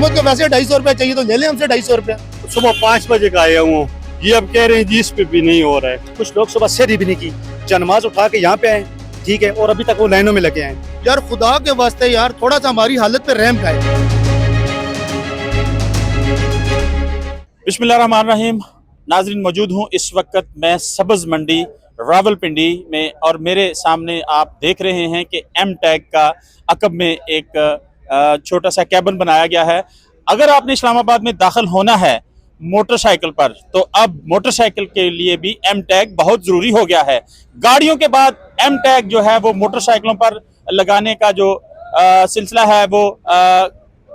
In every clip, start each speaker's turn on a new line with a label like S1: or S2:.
S1: हुकूमत को वैसे 250 रुपया चाहिए तो ले लें हमसे 250 रुपया।
S2: सुबह 5 बजे का आया हूँ, ये अब कह रहे हैं जी इस पे भी नहीं हो रहा है।
S3: कुछ लोग सुबह सहरी भी नहीं की, नमाज उठा के यहाँ पे आए, ठीक है, और अभी तक वो लाइनों में लगे हैं।
S1: यार खुदा के वास्ते यार थोड़ा सा हमारी हालत पे रहम खाए।
S4: बिस्मिल्लाहिर्रहमानिर्रहीम। नाज़रीन, मौजूद हूँ इस वक्त मैं सब्ज़ मंडी रावलपिंडी में और मेरे सामने आप देख रहे हैं कि एम टैग का अकब में एक छोटा सा कैबिन बनाया गया है। अगर आपने इस्लामाबाद में दाखिल होना है मोटरसाइकिल पर तो अब मोटरसाइकिल के लिए भी एम टैग बहुत ज़रूरी हो गया है। गाड़ियों के बाद एम टैग जो है वो मोटरसाइकिलों पर लगाने का जो सिलसिला है वो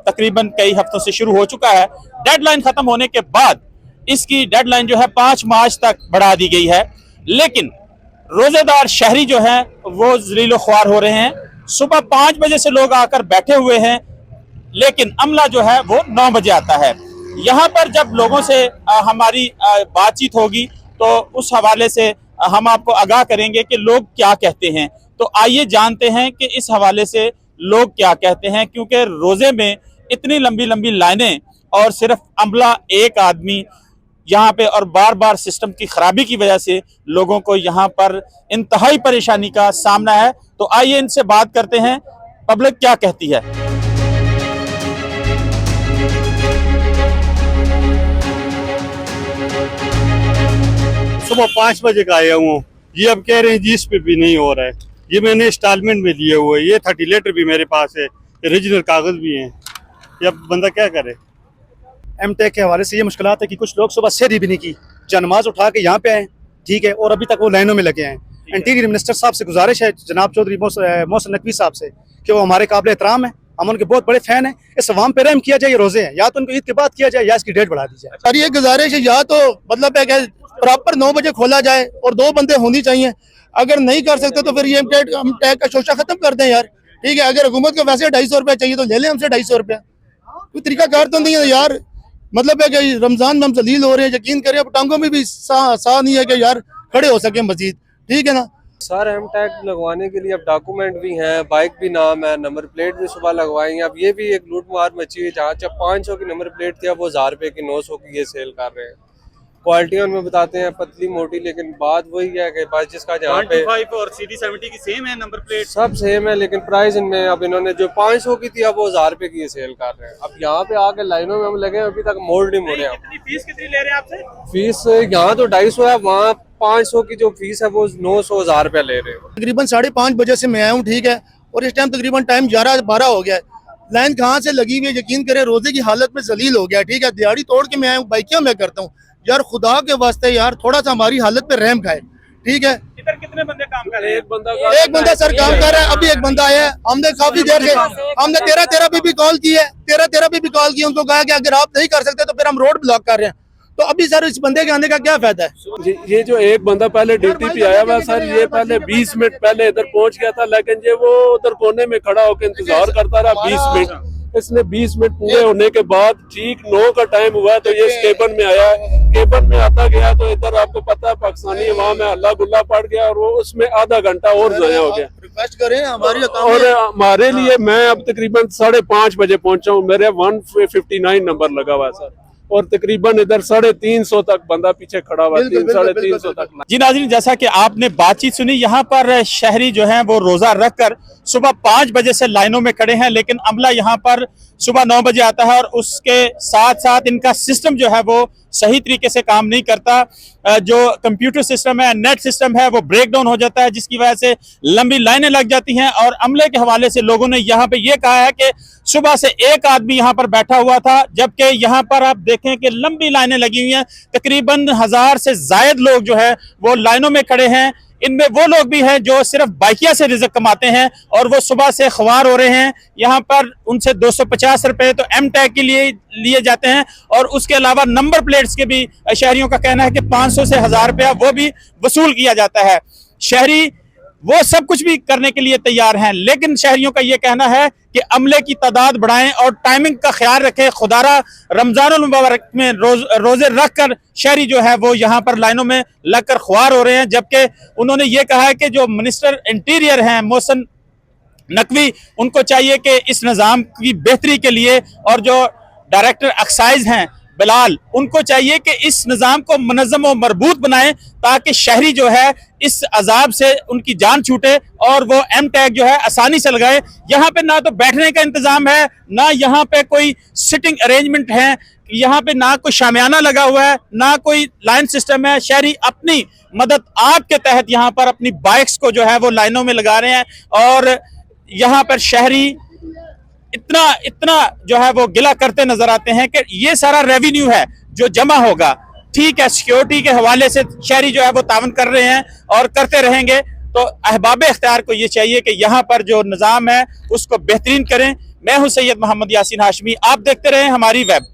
S4: तकरीबन कई हफ्तों से शुरू हो चुका है। डेडलाइन ख़त्म होने के बाद इसकी डेडलाइन जो है 5 मार्च तक बढ़ा दी गई है, लेकिन रोज़ेदार शहरी जो हैं वो ज़लील ख्वार हो रहे हैं। सुबह 5 बजे से लोग आकर बैठे हुए हैं, लेकिन अमला जो है वो 9 बजे आता है। यहाँ पर जब लोगों से हमारी बातचीत होगी तो उस हवाले से हम आपको आगाह करेंगे कि लोग क्या कहते हैं। तो आइए जानते हैं कि इस हवाले से लोग क्या कहते हैं, क्योंकि रोज़े में इतनी लंबी लंबी लाइनें और सिर्फ अमला एक आदमी यहाँ पे और बार बार सिस्टम की खराबी की वजह से लोगों को यहाँ पर इंतहाई परेशानी का सामना है। तो आइए इनसे बात करते हैं, पब्लिक क्या कहती है।
S2: सुबह 5 बजे का आया हूँ, ये अब कह रहे हैं जी इस पे भी नहीं हो रहा है। ये मैंने इंस्टॉलमेंट में लिए हुए, ये 30 लेटर भी मेरे पास है, ओरिजिनल कागज भी हैं। ये अब बंदा क्या करे।
S3: एम टैग के हवाले से ये मुश्किलात है कि कुछ लोग सुबह सहरी भी नहीं की, नमाज उठा के यहाँ पे आए, ठीक है, और अभी तक वो लाइनों में लगे हैं। इंटीरियर मिनिस्टर साहब से गुजारिश है, जनाब चौधरी मोहसिन नकवी साहब से, कि वो हमारे काबिल एहतराम है, हम उनके बहुत बड़े फैन हैं। इस अवाम पे रहम किया जाए, ये रोजे हैं, या तो उनको ईद के बाद किया जाए या इसकी डेट बढ़ा दी जाए।
S1: और ये गुजारिश है या तो मतलब है कि प्रॉपर 9 बजे खोला जाए और 2 बंदे होनी चाहिए। अगर नहीं कर सकते तो फिर ये एम टैग का शोशा खत्म कर दें यार, ठीक है। अगर हुकूमत को वैसे 250 रुपया चाहिए तो ले लें हमसे 250 रुपया। कोई तरीका कार तो नहीं है यार। मतलब है कि रमजान में हम जलील हो रहे हैं, यकीन करें अब टांगों में भी सा नहीं है कि यार खड़े हो सके मजीद, ठीक है ना।
S5: सर एम टैग लगवाने के लिए अब डॉक्यूमेंट भी हैं, बाइक भी नाम है, नंबर प्लेट भी सुबह लगवाएंगे। अब ये भी एक लूट मार मची है, जहाँ जब 500 की नंबर प्लेट थी अब वो 1000 रुपये की 900 की ये सेल कर रहे हैं। क्वालिटी उनमें बताते हैं पतली मोटी, लेकिन बात वही है कि बस जिसका जहाँ पे
S4: 125 और CD70 की सेम है नंबर प्लेट,
S5: सब सेम है, लेकिन प्राइस इनमें अब इन्होंने जो 500 की थी अब वो 1000 रुपये की ये सेल कर रहे हैं। अब यहाँ पे आके लाइनों में हम लगे हैं, अभी तक मोल्ड नहीं मोड़े।
S4: फीस कितनी ले रहे हैं आपसे?
S5: फीस यहाँ तो 250 है, वहाँ 500 की जो फीस है वो 900 1000 रुपया ले रहे हैं।
S1: तकरीबन 5:30 बजे से मैं आया हूँ, ठीक है, और इस टाइम तकरीबन टाइम 11-12 हो गया है। लाइन कहाँ से लगी हुई है, यकीन करें रोजे की हालत में जलील हो गया, ठीक है। दिहाड़ी तोड़ के मैं आया हूँ, बाइकियां मैं करता हूँ यार, खुदा के वास्ते यार थोड़ा सा हमारी हालत पे रहम खाए, ठीक है।
S4: इधर कितने बंदे काम कर रहे हैं?
S1: एक बंदा सर काम कर रहा है, अभी एक बंदा आया है। हमने काफी देर से हमने 13 भी कॉल की है, 13 भी कॉल की, उनको कहा कि अगर आप नहीं कर सकते तो फिर हम रोड ब्लॉक कर रहे हैं। तो अभी सर इस बंदे के आने का क्या फायदा है।
S6: ये जो एक बंदा पहले ड्यूटी पे आया हुआ सर, ये पहले 20 मिनट पहले इधर पहुंच गया था, लेकिन ये वो उधर कोने में खड़ा होकर इंतजार करता रहा 20 मिनट। इसने 20 मिनट पूरे होने के बाद ठीक 9 का टाइम हुआ तो ये केबन में आया। केबन में आता गया तो इधर आपको पता है पाकिस्तानी वहाँ में हल्ला गुल्ला पड़ गया और वो उसमें आधा घंटा और ज़ाया हो गया।
S1: रिक्वेस्ट करें हमारी
S6: और हमारे लिए मैं अब तकरीबन 5:30 बजे पहुंचा हूँ, मेरे 159 नंबर लगा हुआ सर, और तकरीबन इधर 350 तक बंदा पीछे खड़ा हुआ, 300-350 तक।
S4: जी नाज़रीन, जैसा कि आपने बातचीत सुनी, यहाँ पर शहरी जो हैं वो रोज़ा रखकर सुबह 5 बजे से लाइनों में खड़े हैं, लेकिन अमला यहाँ पर सुबह 9 बजे आता है और उसके साथ साथ इनका सिस्टम जो है वो सही तरीके से काम नहीं करता। जो कंप्यूटर सिस्टम है, नेट सिस्टम है, वो ब्रेक डाउन हो जाता है, जिसकी वजह से लंबी लाइनें लग जाती हैं। और अमले के हवाले से लोगों ने यहाँ पे ये कहा है कि सुबह से एक आदमी यहाँ पर बैठा हुआ था, जबकि यहाँ पर आप देखें कि लंबी लाइनें लगी हुई हैं, तकरीबन 1000 से ज़ायद लोग जो है वो लाइनों में खड़े हैं। इनमें वो लोग भी हैं जो सिर्फ बाइकिया से रिज़्क कमाते हैं और वो सुबह से ख्वार हो रहे हैं। यहाँ पर उनसे 250 रुपये तो एम टैग के लिए लिए जाते हैं, और उसके अलावा नंबर प्लेट्स के भी शहरियों का कहना है कि 500 से 1000 रुपया वो भी वसूल किया जाता है। शहरी वो सब कुछ भी करने के लिए तैयार हैं, लेकिन शहरियों का ये कहना है कि अमले की तादाद बढ़ाएं और टाइमिंग का ख्याल रखें। खुदारा रमजानुल मुबारक में रोजे रख कर शहरी जो है वो यहाँ पर लाइनों में लगकर ख्वार हो रहे हैं। जबकि उन्होंने ये कहा है कि जो मिनिस्टर इंटीरियर हैं मोहसिन नकवी, उनको चाहिए कि इस निज़ाम की बेहतरी के लिए और जो डायरेक्टर एक्साइज हैं बिलाल, उनको चाहिए कि इस निज़ाम को मुनज़्ज़म और मरबूत बनाएं ताकि शहरी जो है इस अजाब से उनकी जान छूटे और वो एम टैग जो है आसानी से लगाए। यहाँ पे ना तो बैठने का इंतजाम है, ना यहाँ पे कोई सिटिंग अरेंजमेंट है, यहाँ पे ना कोई शामियाना लगा हुआ है, ना कोई लाइन सिस्टम है। शहरी अपनी मदद आपके तहत यहाँ पर अपनी बाइक्स को जो है वो लाइनों में लगा रहे हैं और यहाँ पर शहरी इतना जो है वो गिला करते नजर आते हैं कि ये सारा रेवेन्यू है जो जमा होगा, ठीक है, सिक्योरिटी के हवाले से शहरी जो है वो तावन कर रहे हैं और करते रहेंगे। तो अहबाब इख्तियार को ये चाहिए कि यहाँ पर जो निज़ाम है उसको बेहतरीन करें। मैं हूं सैयद मोहम्मद यासीन हाशमी, आप देखते रहें हमारी वेब।